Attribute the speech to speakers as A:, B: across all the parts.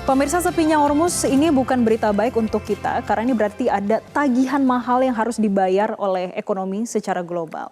A: Pemirsa, sepinya Hormuz ini bukan berita baik untuk kita karena ini berarti ada tagihan mahal yang harus dibayar oleh ekonomi secara global.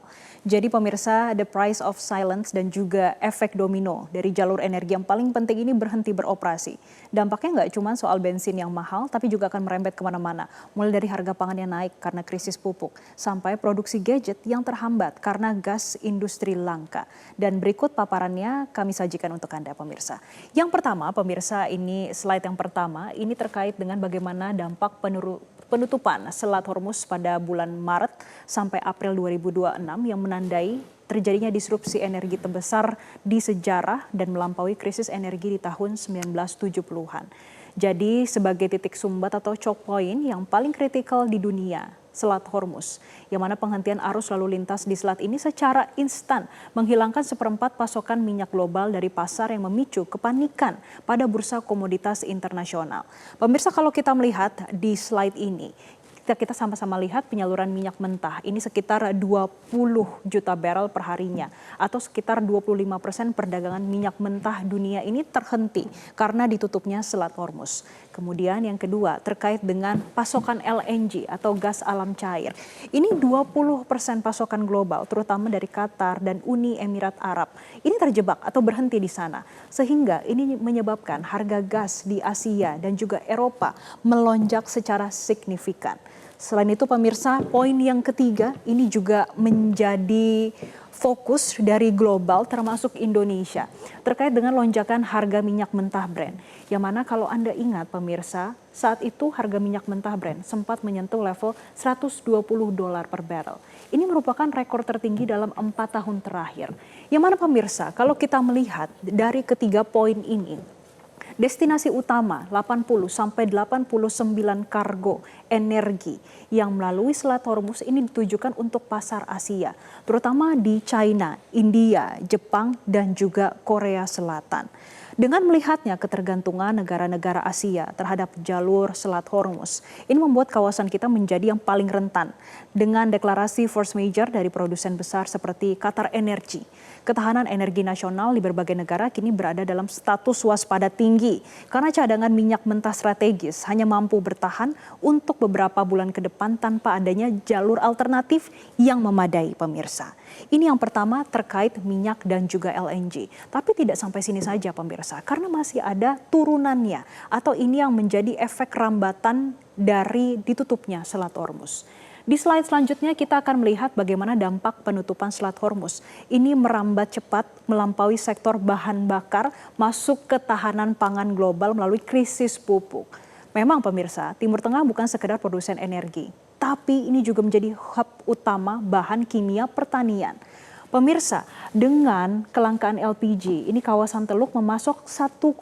A: Jadi pemirsa, the price of silence dan juga efek domino dari jalur energi yang paling penting ini berhenti beroperasi. Dampaknya nggak cuma soal bensin yang mahal, tapi juga akan merembet kemana-mana. Mulai dari harga pangan yang naik karena krisis pupuk, sampai produksi gadget yang terhambat karena gas industri langka. Dan berikut paparannya kami sajikan untuk Anda pemirsa. Yang pertama pemirsa, ini slide yang pertama, ini terkait dengan bagaimana dampak penutupan Selat Hormuz pada bulan Maret sampai April 2026 yang menandai terjadinya disrupsi energi terbesar di sejarah dan melampaui krisis energi di tahun 1970-an. Jadi sebagai titik sumbat atau choke point yang paling kritikal di dunia, Selat Hormuz, yang mana penghentian arus lalu lintas di selat ini secara instan menghilangkan seperempat pasokan minyak global dari pasar yang memicu kepanikan pada bursa komoditas internasional. Pemirsa, kalau kita melihat di slide ini, kita sama-sama lihat penyaluran minyak mentah ini sekitar 20 juta barrel per harinya atau sekitar 25% perdagangan minyak mentah dunia ini terhenti karena ditutupnya Selat Hormuz. Kemudian yang kedua terkait dengan pasokan LNG atau gas alam cair. Ini 20% pasokan global terutama dari Qatar dan Uni Emirat Arab. Ini terjebak atau berhenti di sana sehingga ini menyebabkan harga gas di Asia dan juga Eropa melonjak secara signifikan. Selain itu pemirsa, poin yang ketiga ini juga menjadi fokus dari global termasuk Indonesia terkait dengan lonjakan harga minyak mentah Brent. Yang mana kalau Anda ingat pemirsa, saat itu harga minyak mentah Brent sempat menyentuh level $120 per barrel. Ini merupakan rekor tertinggi dalam 4 tahun terakhir. Yang mana pemirsa, kalau kita melihat dari ketiga poin ini, destinasi utama 80-89 kargo energi yang melalui Selat Hormuz ini ditujukan untuk pasar Asia, terutama di China, India, Jepang, dan juga Korea Selatan. Dengan melihatnya ketergantungan negara-negara Asia terhadap jalur Selat Hormuz, ini membuat kawasan kita menjadi yang paling rentan. Dengan deklarasi force majeure dari produsen besar seperti Qatar Energy, ketahanan energi nasional di berbagai negara kini berada dalam status waspada tinggi karena cadangan minyak mentah strategis hanya mampu bertahan untuk beberapa bulan ke depan tanpa adanya jalur alternatif yang memadai pemirsa. Ini yang pertama terkait minyak dan juga LNG. Tapi tidak sampai sini saja pemirsa, karena masih ada turunannya atau ini yang menjadi efek rambatan dari ditutupnya Selat Hormuz. Di slide selanjutnya kita akan melihat bagaimana dampak penutupan Selat Hormuz ini merambat cepat melampaui sektor bahan bakar masuk ketahanan pangan global melalui krisis pupuk. Memang pemirsa, Timur Tengah bukan sekedar produsen energi, tapi ini juga menjadi hub utama bahan kimia pertanian. Pemirsa, dengan kelangkaan LPG, ini kawasan Teluk memasok 1,5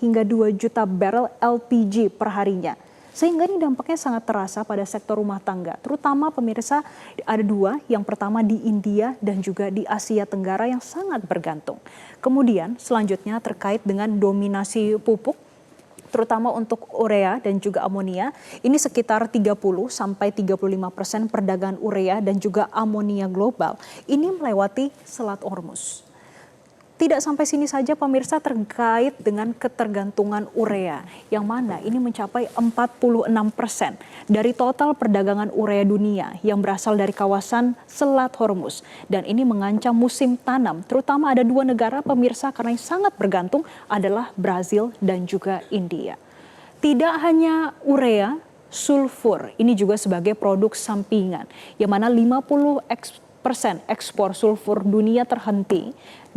A: hingga 2 juta barrel LPG per harinya. Sehingga ini dampaknya sangat terasa pada sektor rumah tangga, terutama pemirsa ada dua, yang pertama di India dan juga di Asia Tenggara yang sangat bergantung. Kemudian selanjutnya terkait dengan dominasi pupuk, terutama untuk urea dan juga amonia, ini sekitar 30-35% perdagangan urea dan juga amonia global ini melewati Selat Hormuz. Tidak sampai sini saja pemirsa terkait dengan ketergantungan urea yang mana ini mencapai 46% dari total perdagangan urea dunia yang berasal dari kawasan Selat Hormuz. Dan ini mengancam musim tanam, terutama ada dua negara pemirsa karena yang sangat bergantung adalah Brazil dan juga India. Tidak hanya urea, sulfur ini juga sebagai produk sampingan yang mana 50% ekspor sulfur dunia terhenti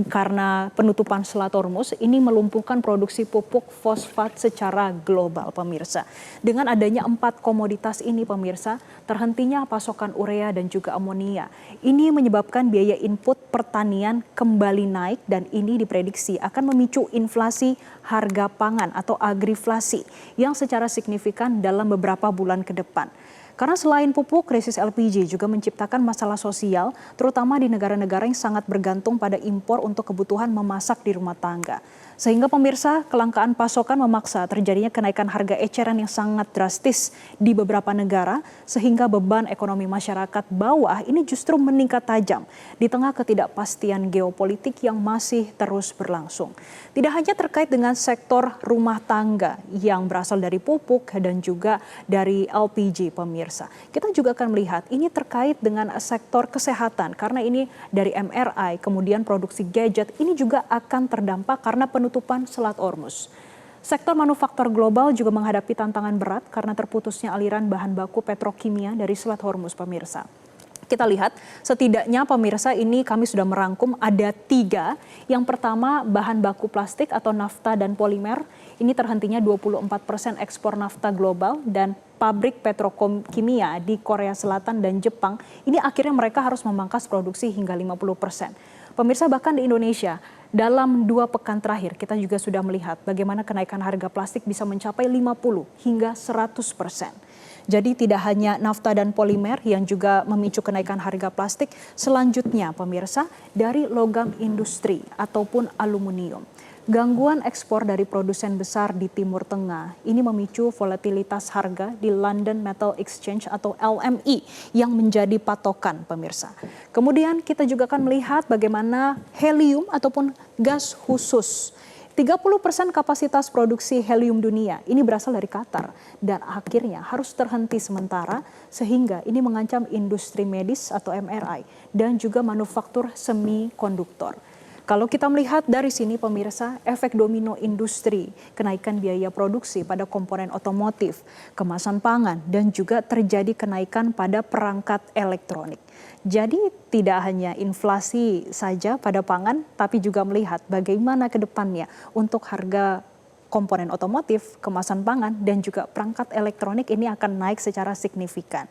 A: karena penutupan Selat Hormuz ini melumpuhkan produksi pupuk fosfat secara global pemirsa. Dengan adanya 4 komoditas ini pemirsa, terhentinya pasokan urea dan juga amonia. Ini menyebabkan biaya input pertanian kembali naik dan ini diprediksi akan memicu inflasi harga pangan atau agriflasi yang secara signifikan dalam beberapa bulan ke depan. Karena selain pupuk, krisis LPG juga menciptakan masalah sosial, terutama di negara-negara yang sangat bergantung pada impor untuk kebutuhan memasak di rumah tangga. Sehingga pemirsa, kelangkaan pasokan memaksa terjadinya kenaikan harga eceran yang sangat drastis di beberapa negara, sehingga beban ekonomi masyarakat bawah ini justru meningkat tajam di tengah ketidakpastian geopolitik yang masih terus berlangsung. Tidak hanya terkait dengan sektor rumah tangga yang berasal dari pupuk dan juga dari LPG pemirsa. Kita juga akan melihat ini terkait dengan sektor kesehatan karena ini dari MRI, kemudian produksi gadget ini juga akan terdampak karena penutupan Selat Hormuz. Sektor manufaktur global juga menghadapi tantangan berat karena terputusnya aliran bahan baku petrokimia dari Selat Hormuz pemirsa. Kita lihat setidaknya pemirsa ini kami sudah merangkum ada 3. Yang pertama bahan baku plastik atau nafta dan polimer. Ini terhentinya 24% ekspor nafta global dan pabrik petrokimia di Korea Selatan dan Jepang. Ini akhirnya mereka harus memangkas produksi hingga 50%. Pemirsa bahkan di Indonesia dalam 2 pekan terakhir kita juga sudah melihat bagaimana kenaikan harga plastik bisa mencapai 50 hingga 100%. Jadi tidak hanya nafta dan polimer yang juga memicu kenaikan harga plastik, selanjutnya pemirsa dari logam industri ataupun aluminium. Gangguan ekspor dari produsen besar di Timur Tengah ini memicu volatilitas harga di London Metal Exchange atau LME yang menjadi patokan pemirsa. Kemudian kita juga akan melihat bagaimana helium ataupun gas khusus. 30% kapasitas produksi helium dunia ini berasal dari Qatar dan akhirnya harus terhenti sementara sehingga ini mengancam industri medis atau MRI dan juga manufaktur semikonduktor. Kalau kita melihat dari sini pemirsa, efek domino industri, kenaikan biaya produksi pada komponen otomotif, kemasan pangan, dan juga terjadi kenaikan pada perangkat elektronik. Jadi tidak hanya inflasi saja pada pangan, tapi juga melihat bagaimana ke depannya untuk harga komponen otomotif, kemasan pangan, dan juga perangkat elektronik ini akan naik secara signifikan.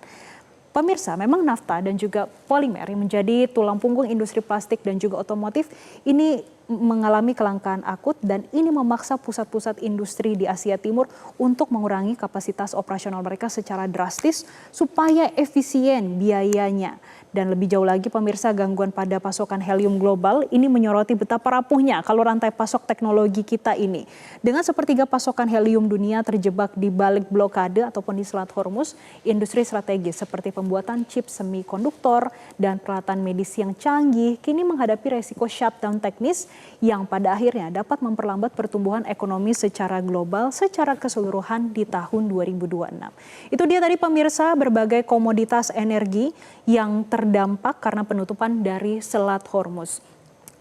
A: Pemirsa, memang nafta dan juga polimer yang menjadi tulang punggung industri plastik dan juga otomotif ini mengalami kelangkaan akut dan ini memaksa pusat-pusat industri di Asia Timur untuk mengurangi kapasitas operasional mereka secara drastis supaya efisien biayanya. Dan lebih jauh lagi pemirsa, gangguan pada pasokan helium global ini menyoroti betapa rapuhnya kalau rantai pasok teknologi kita ini. Dengan sepertiga pasokan helium dunia terjebak di balik blokade ataupun di Selat Hormuz, industri strategis seperti pembuatan chip semikonduktor dan peralatan medis yang canggih kini menghadapi resiko shutdown teknis yang pada akhirnya dapat memperlambat pertumbuhan ekonomi secara global secara keseluruhan di tahun 2026. Itu dia tadi pemirsa berbagai komoditas energi yang terdampak karena penutupan dari Selat Hormuz.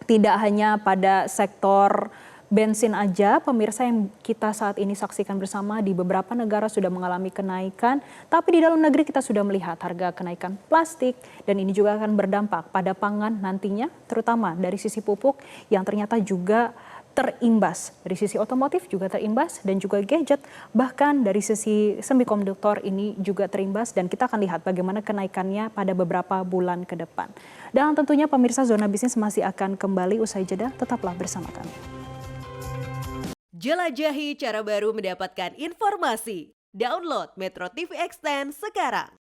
A: Tidak hanya pada sektor bensin aja, pemirsa yang kita saat ini saksikan bersama di beberapa negara sudah mengalami kenaikan, tapi di dalam negeri kita sudah melihat harga kenaikan plastik dan ini juga akan berdampak pada pangan nantinya, terutama dari sisi pupuk yang ternyata juga terimbas. Dari sisi otomotif juga terimbas dan juga gadget, bahkan dari sisi semikonduktor ini juga terimbas dan kita akan lihat bagaimana kenaikannya pada beberapa bulan ke depan. Dan tentunya pemirsa Zona Bisnis masih akan kembali usai jeda, tetaplah bersama kami.
B: Jelajahi cara baru mendapatkan informasi. Download Metro TV Extend sekarang.